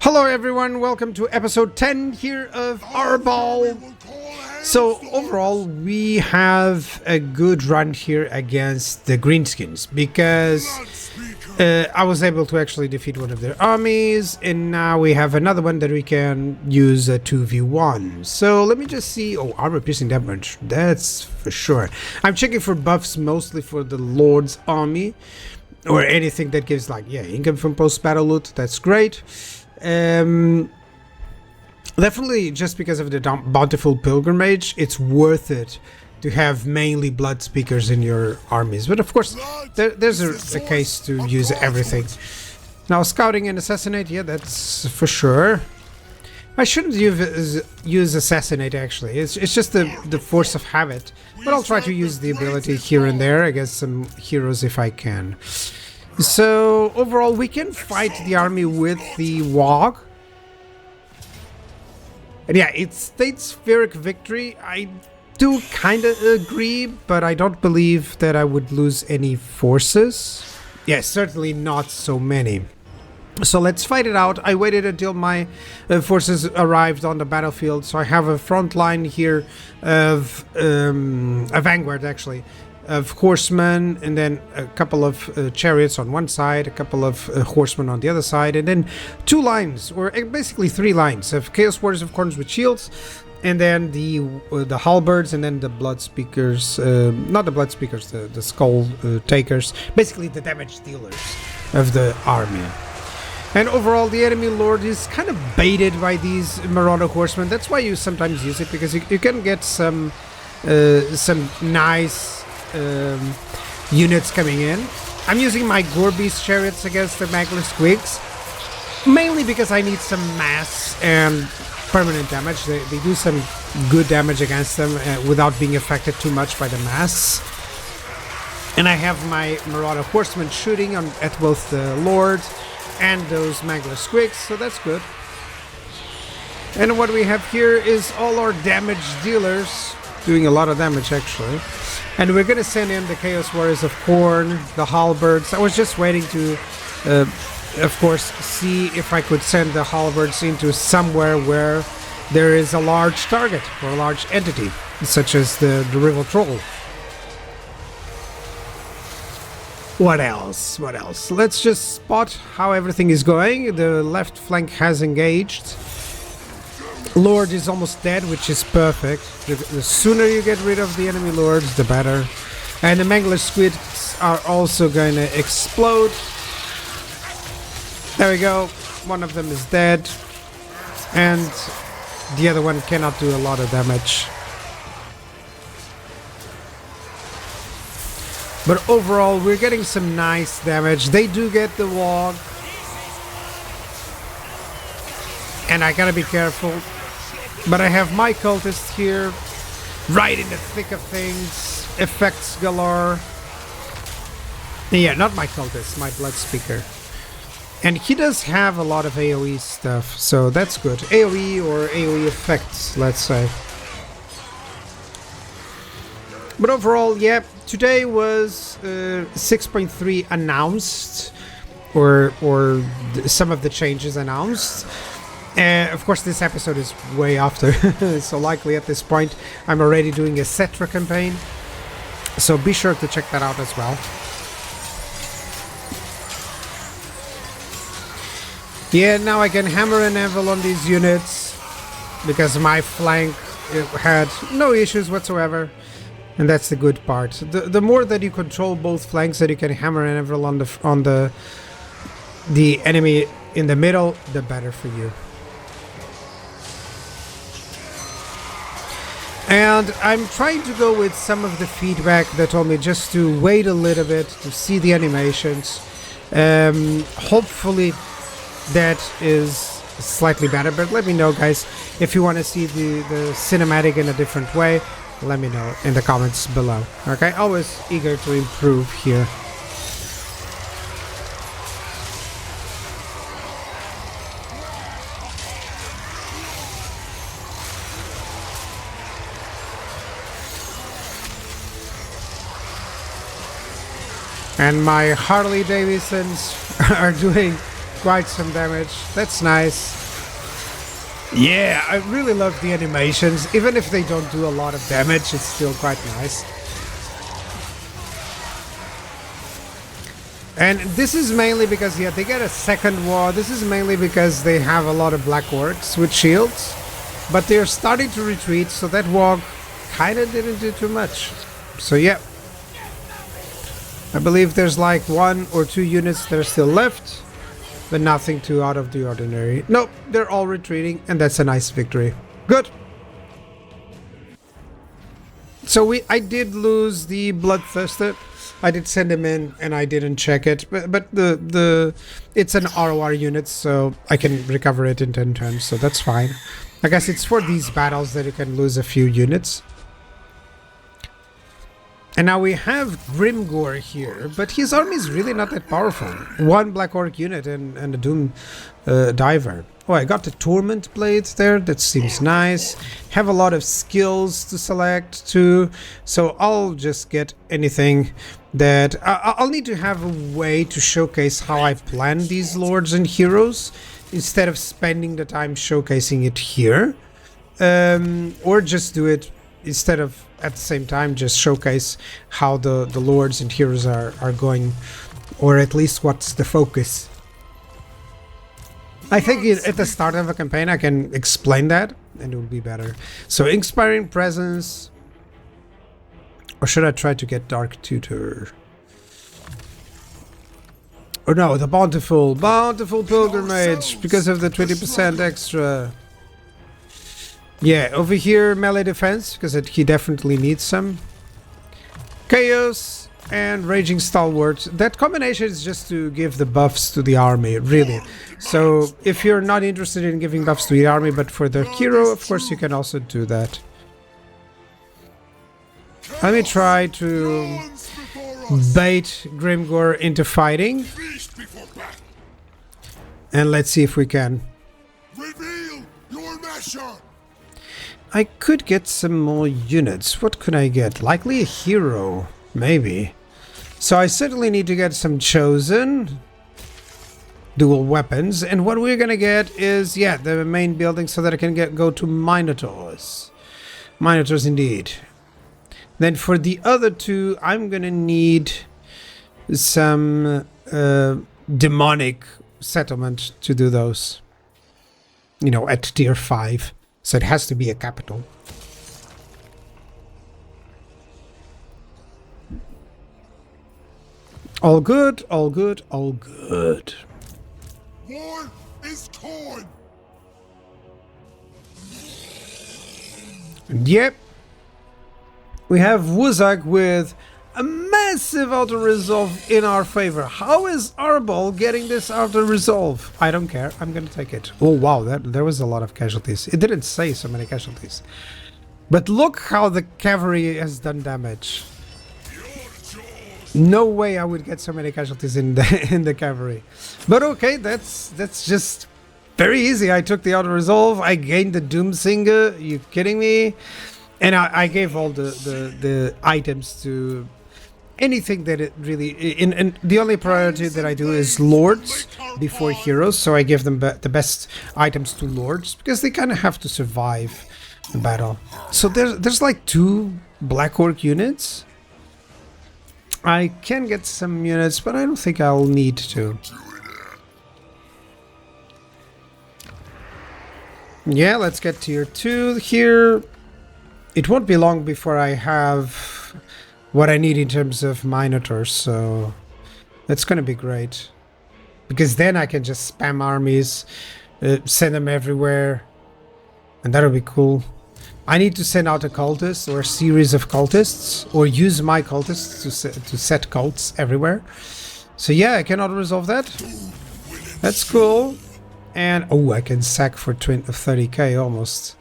Hello everyone, welcome to episode 10 here of Arbaal. So overall we have a good run here against the Greenskins because I was able to actually defeat one of their armies, and now we have another one that we can use a 2v1. So let me just see. Oh, armor piercing damage, that's for sure. I'm checking for buffs mostly for the Lord's army or anything that gives like income from post-battle loot. That's great. Definitely just because of the bountiful pilgrimage, it's worth it to have mainly blood speakers in your armies. But of course, there's a case to use everything. Now, scouting and assassinate, yeah, that's for sure. I shouldn't use assassinate actually. It's just the force of habit. But I'll try to use the ability here and there against some heroes if I can. So overall, we can fight the army with the Wog. And yeah, it states Pyrrhic victory. I do kind of agree, but I don't believe that I would lose any forces. Yeah, certainly not so many. So let's fight it out. I waited until my forces arrived on the battlefield, so I have a front line here of a vanguard actually, of horsemen, and then a couple of chariots on one side, a couple of horsemen on the other side, and then two lines, or basically three lines of Chaos Warriors of Corns with shields, and then the halberds, and then the blood speakers, not the blood speakers, the skull takers, basically the damage dealers of the army. And overall, the enemy lord is kind of baited by these marauder horsemen. That's why you sometimes use it, because you can get some nice units coming in. I'm using my Gorbeast chariots against the Magler Squigs, mainly because I need some mass and permanent damage. They do some good damage against them without being affected too much by the mass. And I have my Marauder Horsemen shooting at both the Lord and those Magler Squigs, so that's good. And what we have here is all our damage dealers doing a lot of damage actually. And we're gonna send in the Chaos Warriors of Corn, the halberds. I was just waiting to, of course, see if I could send the halberds into somewhere where there is a large target or a large entity, such as the River Troll. What else? What else? Let's just spot how everything is going. The left flank has engaged. Lord is almost dead, which is perfect. The sooner you get rid of the enemy lords, the better. And the Mangler Squids are also going to explode. There we go. One of them is dead. And the other one cannot do a lot of damage. But overall, we're getting some nice damage. They do get the Wog. And I gotta be careful. But I have my cultist here, right in the thick of things. Effects galore. Yeah, not my cultist, my blood speaker. And he does have a lot of AoE stuff, so that's good. AoE or AoE effects, let's say. But overall, yeah, today was 6.3 announced, or some of the changes announced. Of course, this episode is way after, so likely at this point I'm already doing a Cetra campaign, so be sure to check that out as well. Yeah, now I can hammer and anvil on these units, because my flank had no issues whatsoever, and that's the good part. The more that you control both flanks, that you can hammer and anvil on the enemy in the middle, the better for you. And I'm trying to go with some of the feedback that told me just to wait a little bit to see the animations. Hopefully that is slightly better, but let me know, guys, if you want to see the cinematic in a different way. Let me know in the comments below. Okay, always eager to improve here. And my Harley Davidsons are doing quite some damage. That's nice. Yeah, I really love the animations. Even if they don't do a lot of damage, it's still quite nice. And this is mainly because, yeah, they get a second war. This is mainly because they have a lot of black orcs with shields. But they're starting to retreat, so that war kind of didn't do too much. So, yeah. I believe there's like 1 or 2 units that are still left. But nothing too out of the ordinary. Nope, they're all retreating, and that's a nice victory. Good. So I did lose the Bloodthirsted. I did send him in, and I didn't check it. But it's an ROR unit, so I can recover it in 10 turns, so that's fine. I guess it's for these battles that you can lose a few units. And now we have Grimgor here, but his army is really not that powerful. 1 Black Orc unit and a Doom Diver. Oh, I got the Torment Blades there, that seems nice. Have a lot of skills to select too, so I'll just get anything that... I'll need to have a way to showcase how I plan these lords and heroes, instead of spending the time showcasing it here. Or just do it instead of at the same time just showcase how the lords and heroes are going, or at least what's the focus. I think at the start of a campaign I can explain that and it will be better. So Inspiring Presence, or should I try to get Dark Tutor? Or no, the Bountiful Pilgrimage, because of the 20% extra. Yeah, over here, melee defense, because he definitely needs some. Chaos and Raging Stalwart. That combination is just to give the buffs to the army, really. So, if you're not interested in giving buffs to the army, but for the hero, of course, you can also do that. Let me try to bait Grimgor into fighting. And let's see if we can. Reveal your measure. I could get some more units. What could I get? Likely a hero, maybe. So I certainly need to get some chosen dual weapons, and what we're gonna get is, yeah, the main building, so that I can go to Minotaurs. Minotaurs indeed. Then for the other 2, I'm gonna need some demonic settlement to do those. You know, at tier 5. So it has to be a capital. All good, all good, all good. War is torn. Yep. We have Wuzak with a massive auto-resolve in our favor. How is Arbaal getting this auto-resolve? I don't care. I'm gonna take it. Oh wow, there was a lot of casualties. It didn't say so many casualties. But look how the cavalry has done damage. No way I would get so many casualties in the cavalry. But okay, that's just very easy. I took the auto-resolve. I gained the Doomsinger. You kidding me? And I gave all the items to anything that it really... And the only priority that I do is lords before heroes. So I give them the best items to lords, because they kind of have to survive the battle. So there's like 2 Black Orc units. I can get some units, but I don't think I'll need to. Yeah, let's get tier 2 here. It won't be long before I have what I need in terms of Minotaurs, so that's gonna be great. Because then I can just spam armies, send them everywhere, and that'll be cool. I need to send out a cultist or a series of cultists, or use my cultists to set cults everywhere. So yeah, I can auto-resolve that. That's cool. And oh, I can sack for 30k almost.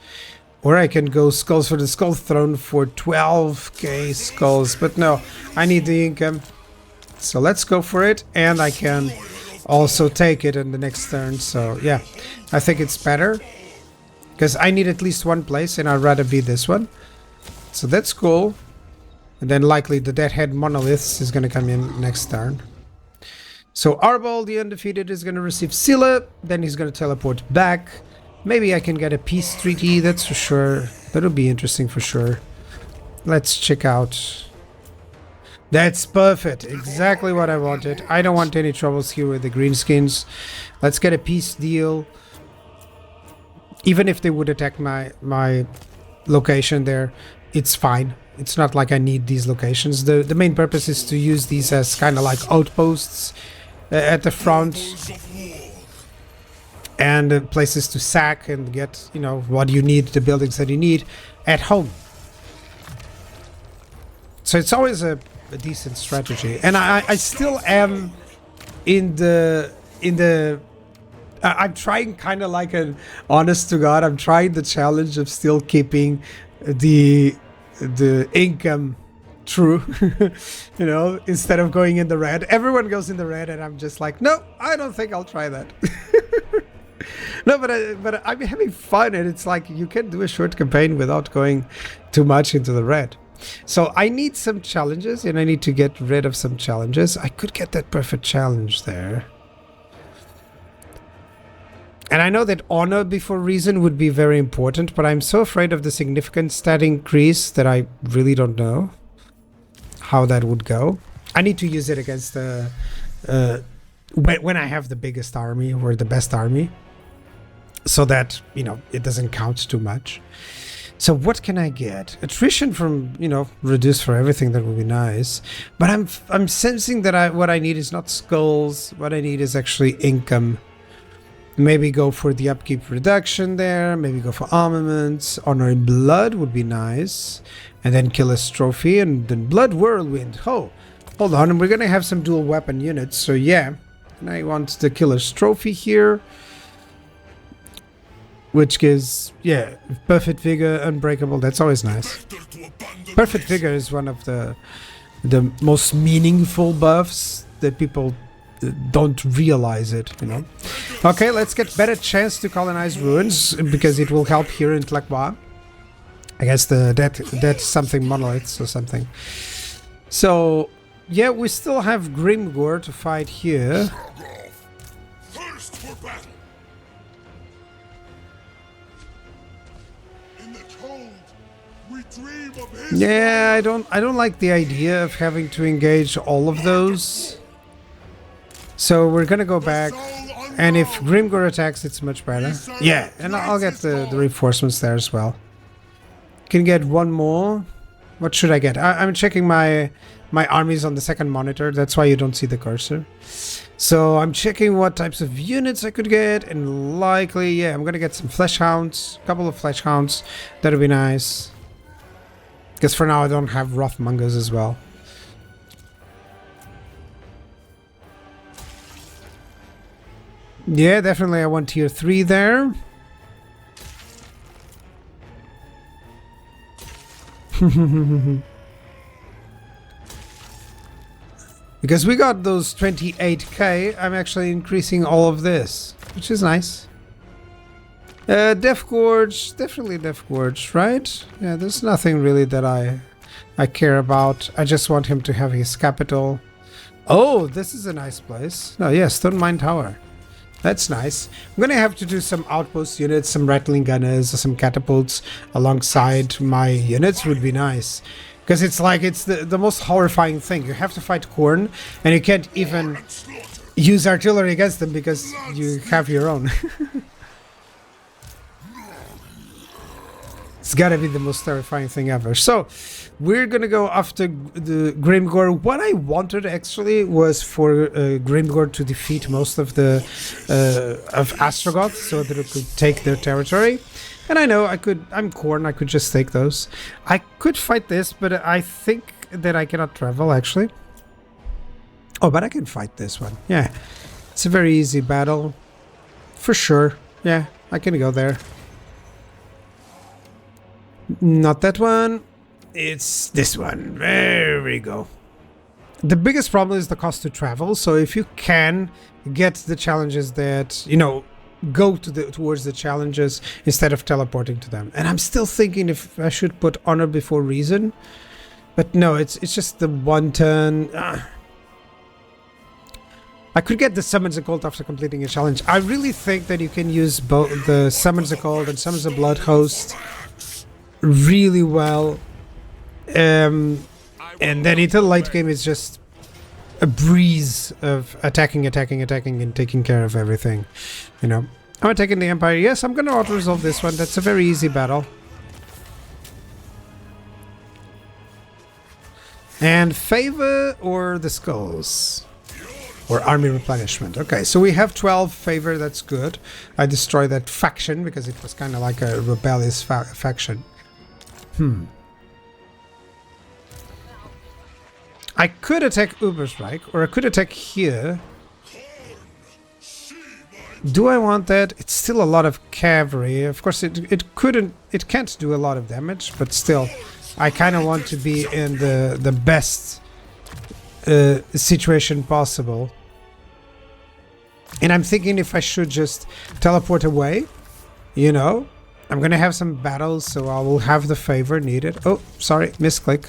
Or I can go Skulls for the Skull Throne for 12k skulls. But no, I need the income. So let's go for it. And I can also take it in the next turn. So yeah, I think it's better. Because I need at least one place, and I'd rather be this one. So that's cool. And then likely the Deadhead Monoliths is going to come in next turn. So Arbaal, the undefeated, is going to receive Scylla. Then he's going to teleport back. Maybe I can get a peace treaty, that's for sure. That'll be interesting for sure. Let's check out. That's perfect. Exactly what I wanted. I don't want any troubles here with the greenskins. Let's get a peace deal. Even if they would attack my location there, it's fine. It's not like I need these locations. The main purpose is to use these as kind of like outposts at the front. And places to sack and get, you know, what you need, the buildings that you need at home. So it's always a decent strategy. And I still am in the I'm trying kind of like an honest to God, I'm trying the challenge of still keeping the income true. You know, instead of going in the red. Everyone goes in the red and I'm just like, no, I don't think I'll try that. No, but I'm having fun, and it's like you can do a short campaign without going too much into the red. So I need some challenges, and I need to get rid of some challenges. I could get that perfect challenge there. And I know that honor before reason would be very important, but I'm so afraid of the significant stat increase that I really don't know how that would go. I need to use it against the when I have the biggest army or the best army, so that, you know, it doesn't count too much. So what can I get? Attrition from, you know, reduce for everything. That would be nice. But I'm sensing that what I need is not skulls. What I need is actually income. Maybe go for the upkeep reduction there. Maybe go for armaments. Honor in blood would be nice. And then killer's trophy and then blood whirlwind. Oh, hold on. And we're gonna have some dual weapon units. So yeah, and I want the killer's trophy here. Which gives, yeah, perfect vigor, unbreakable. That's always nice. Perfect vigor is one of the most meaningful buffs that people don't realize it, you know. Okay, let's get better chance to colonize ruins because it will help here in Tlaqua. I guess that something monoliths or something. So yeah, we still have Grimgor to fight here. First for battle. Yeah, I don't like the idea of having to engage all of those. So we're gonna go back, and if Grimgor attacks, it's much better. Yeah, and I'll get the reinforcements there as well. Can get one more. What should I get? I'm checking my armies on the second monitor. That's why you don't see the cursor. So I'm checking what types of units I could get, and likely, yeah, I'm gonna get some flesh hounds, a couple of flesh hounds. That'll be nice. Because for now I don't have Wrathmongers as well. Yeah, definitely I want tier 3 there. Because we got those 28k, I'm actually increasing all of this, which is nice. Death Gorge, definitely Death Gorge, right? Yeah, there's nothing really that I care about. I just want him to have his capital. Oh, this is a nice place. Oh yeah, Stone Mine Tower. That's nice. I'm gonna have to do some outpost units, some rattling gunners, or some catapults alongside my units would be nice. Because it's like, it's the most horrifying thing. You have to fight Khorne, and you can't even use artillery against them because you have your own. It's gotta be the most terrifying thing ever. So, we're gonna go after the Grimgor. What I wanted actually was for Grimgor to defeat most of the of Astrogoth, so that it could take their territory. And I know I could. I'm Khorne. I could just take those. I could fight this, but I think that I cannot travel actually. Oh, but I can fight this one. Yeah, it's a very easy battle, for sure. Yeah, I can go there. Not that one. It's this one. There we go. The biggest problem is the cost to travel. So if you can get the challenges that, you know, go to towards the challenges instead of teleporting to them. And I'm still thinking if I should put honor before reason. But no, it's just the one turn. I could get the Summons a Cult after completing a challenge. I really think that you can use both the Summons a Cult and Summons a Blood Host really well. And then into the late game is just a breeze of attacking, and taking care of everything. You know, I'm attacking the Empire. Yes, I'm going to auto-resolve this one. That's a very easy battle. And favor or the skulls? Or army replenishment. Okay, so we have 12 favor, that's good. I destroyed that faction because it was kind of like a rebellious faction. I could attack Uberstrike, or I could attack here. Do I want that? It's still a lot of cavalry. Of course, it can't do a lot of damage, but still, I kind of want to be in the best situation possible. And I'm thinking if I should just teleport away, you know. I'm gonna have some battles, so I will have the favor needed. Oh, sorry, misclick.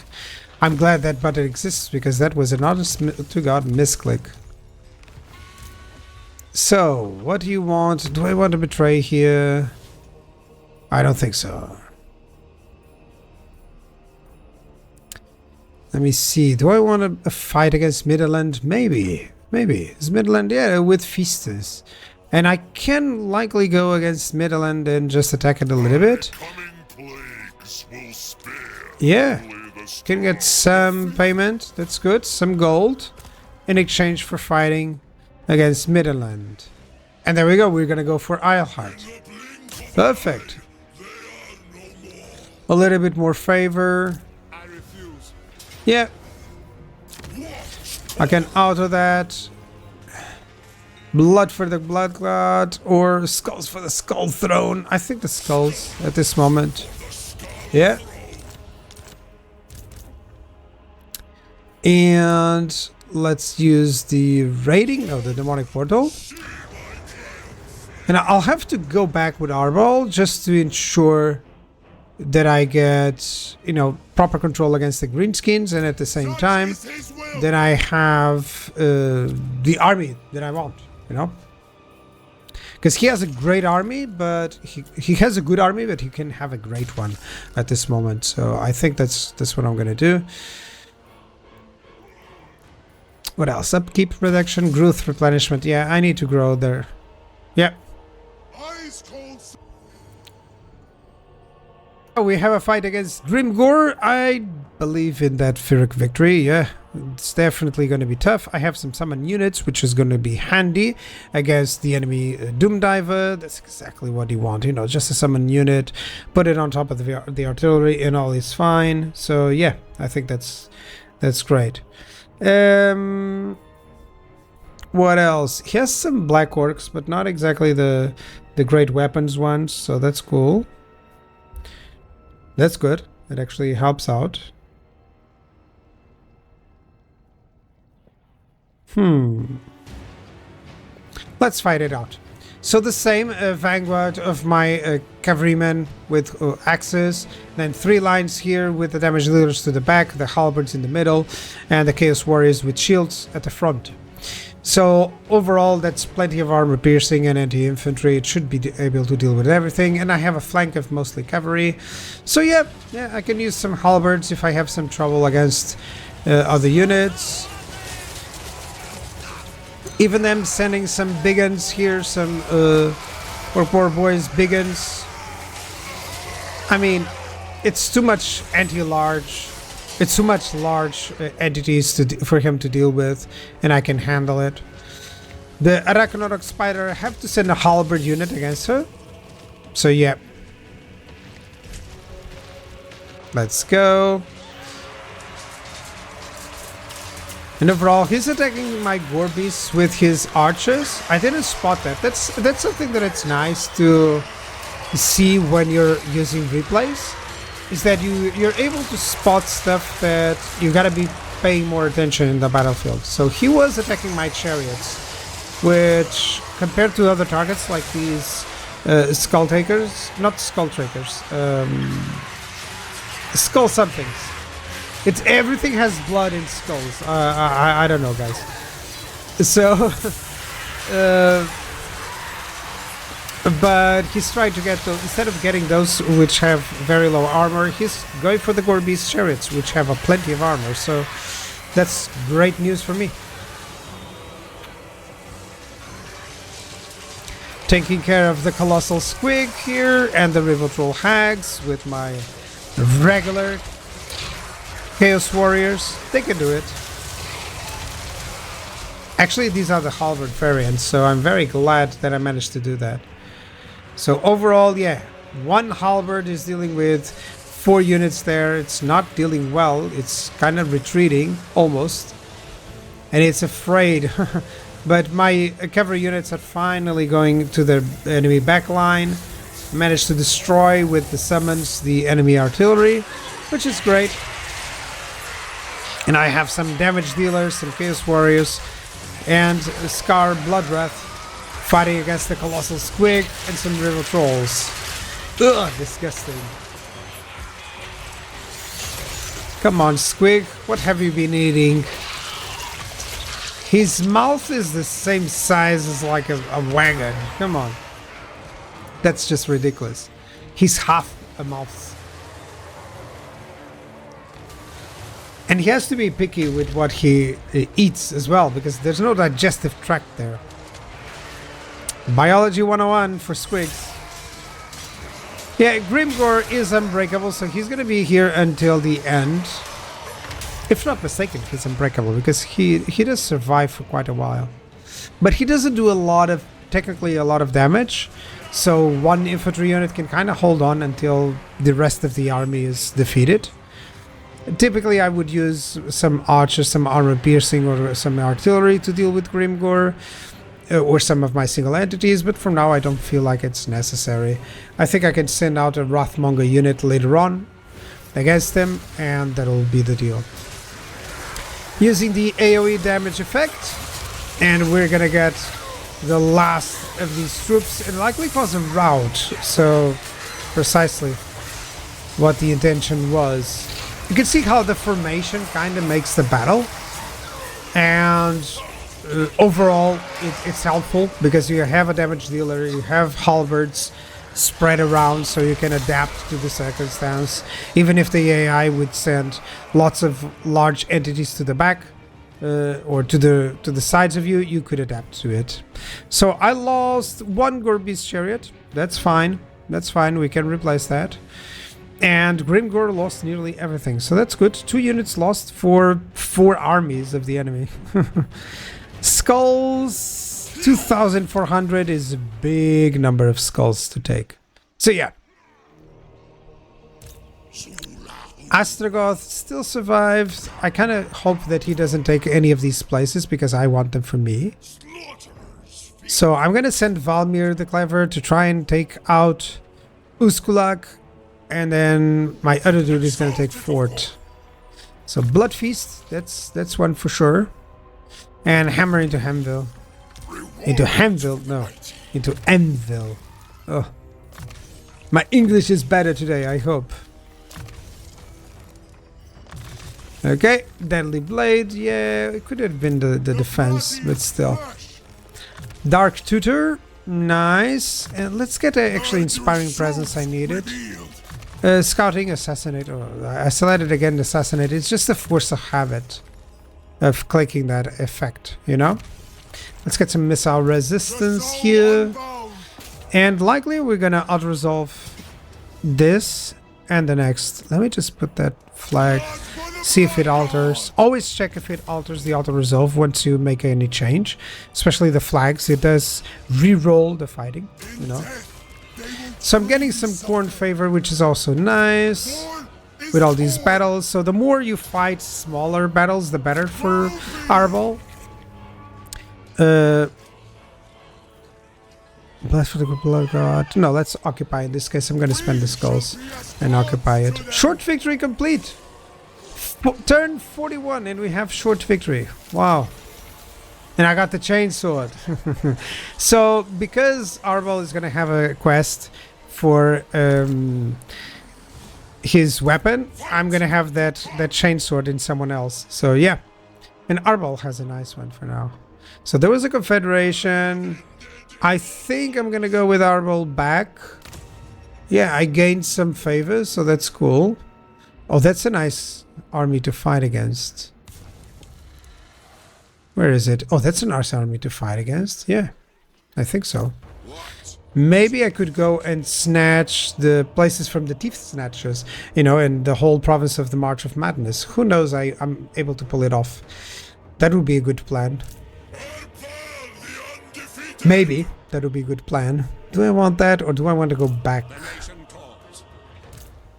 I'm glad that button exists because that was an honest to God misclick. So, what do you want? Do I want to betray here? I don't think so. Let me see. Do I want a fight against Midland? Maybe. Maybe. Is Midland? Yeah, with Feasters. And I can likely go against Midland and just attack it a little bit. Yeah. Can get some payment. That's good. Some gold. In exchange for fighting against Midland. And there we go. We're going to go for Isleheart. Perfect. A little bit more favor. Yeah. I can auto that. Blood for the Blood God or skulls for the Skull Throne. I think the skulls at this moment. Yeah. And let's use the raiding of the demonic portal. And I'll have to go back with Arbaal just to ensure that I get, you know, proper control against the greenskins, and at the same time that I have the army that I want, you know. Because he has a great army, but he has a good army, but he can have a great one at this moment. So I think that's what I'm gonna do. What else? Upkeep reduction, growth replenishment. Yeah, I need to grow there. Yeah. We have a fight against Grimgor. I believe in that Pyrrhic victory. Yeah, it's definitely going to be tough. I have some summon units, which is going to be handy against the enemy Doomdiver. That's exactly what you want, you know, just a summon unit, put it on top of the artillery, and all is fine. So yeah, I think that's great. What else? He has some black orcs, but not exactly the great weapons ones, so that's cool. That's good. It actually helps out. Let's fight it out. So the same vanguard of my cavalrymen with axes, then 3 lines here with the damage dealers to the back, the halberds in the middle, and the chaos warriors with shields at the front. So overall, that's plenty of armor piercing and anti-infantry. It should be able to deal with everything. And I have a flank of mostly cavalry. So yeah, I can use some halberds if I have some trouble against other units. Even them sending some big guns here, some poor boys big guns. I mean, it's too much anti-large. It's too much large entities for him to deal with, and I can handle it. The Arachnotic Spider, I have to send a halberd unit against her. So yeah. Let's go. And overall, he's attacking my gore beasts with his archers. I didn't spot that. That's something that it's nice to see when you're using replays. Is that you're able to spot stuff that you gotta be paying more attention in the battlefield. So he was attacking my chariots, which compared to other targets like these skull takers, not skull takers, skull somethings. It's everything has blood in skulls. I don't know, guys. So, uh, but he's trying to get instead of getting those which have very low armor, he's going for the Gorbeast chariots, which have a plenty of armor. So that's great news for me. Taking care of the Colossal Squig here and the Rivotrol Hags with my regular Chaos Warriors. They can do it. Actually, these are the halberd variants, so I'm very glad that I managed to do that. So overall, yeah, one halberd is dealing with 4 units there. It's not dealing well. It's kind of retreating, almost. And it's afraid. But my cavalry units are finally going to the enemy backline. Managed to destroy with the summons the enemy artillery, which is great. And I have some damage dealers, some Chaos Warriors, and Scar Bloodwrath fighting against the Colossal Squig and some River Trolls. Ugh, disgusting. Come on, Squig, what have you been eating? His mouth is the same size as like a wagon. Come on. That's just ridiculous. He's half a mouth. And he has to be picky with what he eats as well, because there's no digestive tract there. Biology 101 for Squigs. Yeah, Grimgor is unbreakable, so he's going to be here until the end. If not mistaken, he's unbreakable, because he does survive for quite a while. But he doesn't do technically a lot of damage, so one infantry unit can kind of hold on until the rest of the army is defeated. Typically, I would use some archers, some armor piercing, or some artillery to deal with Grimgor, or some of my single entities, but for now I don't feel like it's necessary. I think I can send out a Wrathmonger unit later on against him, and that'll be the deal. Using the AoE damage effect, and we're gonna get the last of these troops and likely cause a rout, so precisely what the intention was. You can see how the formation kind of makes the battle, and overall it's helpful because you have a damage dealer, you have halberds spread around so you can adapt to the circumstance. Even if the AI would send lots of large entities to the back or to the sides of you, you could adapt to it. So I lost one Gorbeast chariot. That's fine. That's fine. We can replace that. And Grimgor lost nearly everything, so that's good. 2 units lost for 4 armies of the enemy. Skulls, 2,400 is a big number of skulls to take. So yeah. Astrogoth still survives. I kind of hope that he doesn't take any of these places because I want them for me. So I'm going to send Valmir the Clever to try and take out Uskulak. And then my other dude is going to take Fort. So Blood Feast, that's one for sure. And Hammer into Hamville. Into Hamville? No. Into Anvil. Oh. My English is better today, I hope. Okay, Deadly Blade. Yeah, it could have been the defense, but still. Dark Tutor. Nice. And let's get an actually Inspiring Presence. I need it. Scouting, Assassinate. Oh, I selected again Assassinate. It's just a force of habit of clicking that effect, you know? Let's get some missile resistance here. And likely we're gonna auto-resolve this and the next. Let me just put that flag, see if it alters. Always check if it alters the auto-resolve once you make any change. Especially the flags. It does re-roll the fighting, you know? So I'm getting some Corn favor, which is also nice with all these battles. So the more you fight smaller battles, the better for Arbaal. Bless for the Blood God. No, let's occupy. In this case, I'm going to spend the skulls and occupy it. Short victory complete. Turn 41 and we have short victory. Wow. And I got the chainsword. So because Arbaal is going to have a quest for his weapon, I'm going to have that chainsword in someone else. So yeah. And Arbaal has a nice one for now. So there was a confederation. I think I'm gonna go with Arbaal back. Yeah, I gained some favors, so that's cool. Oh, that's a nice army to fight against. Where is it? Oh, that's a nice army to fight against. Yeah, I think so. Maybe I could go and snatch the places from the Teeth Snatchers, you know, and the whole province of the March of Madness. Who knows? I'm able to pull it off. That would be a good plan. Maybe that would be a good plan. Do I want that, or do I want to go back?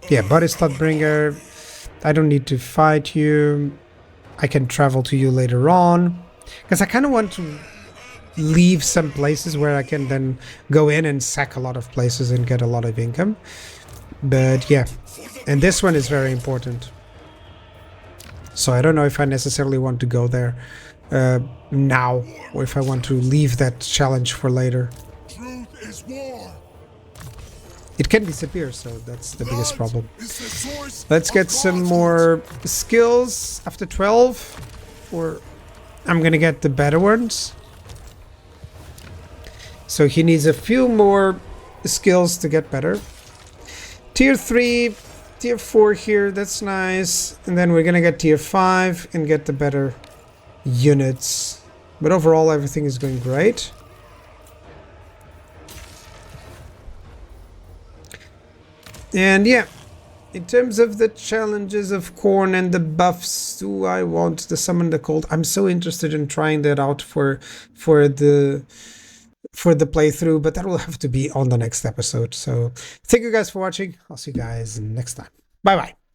Yeah, Body Slotbringer. I don't need to fight you. I can travel to you later on. Because I kind of want to leave some places where I can then go in and sack a lot of places and get a lot of income. But yeah, and this one is very important. So I don't know if I necessarily want to go there now, or if I want to leave that challenge for later. Truth is war. It can disappear, so that's the biggest problem. Let's get some more skills after 12, or I'm gonna get the better ones. So he needs a few more skills to get better. Tier 3, Tier 4 here, that's nice. And then we're gonna get Tier 5 and get the better units. But overall, everything is going great. And yeah, in terms of the challenges of Khorne and the buffs, do I want to summon the cold? I'm so interested in trying that out for the playthrough, but that will have to be on the next episode. So thank you guys for watching. I'll see you guys next time. Bye bye.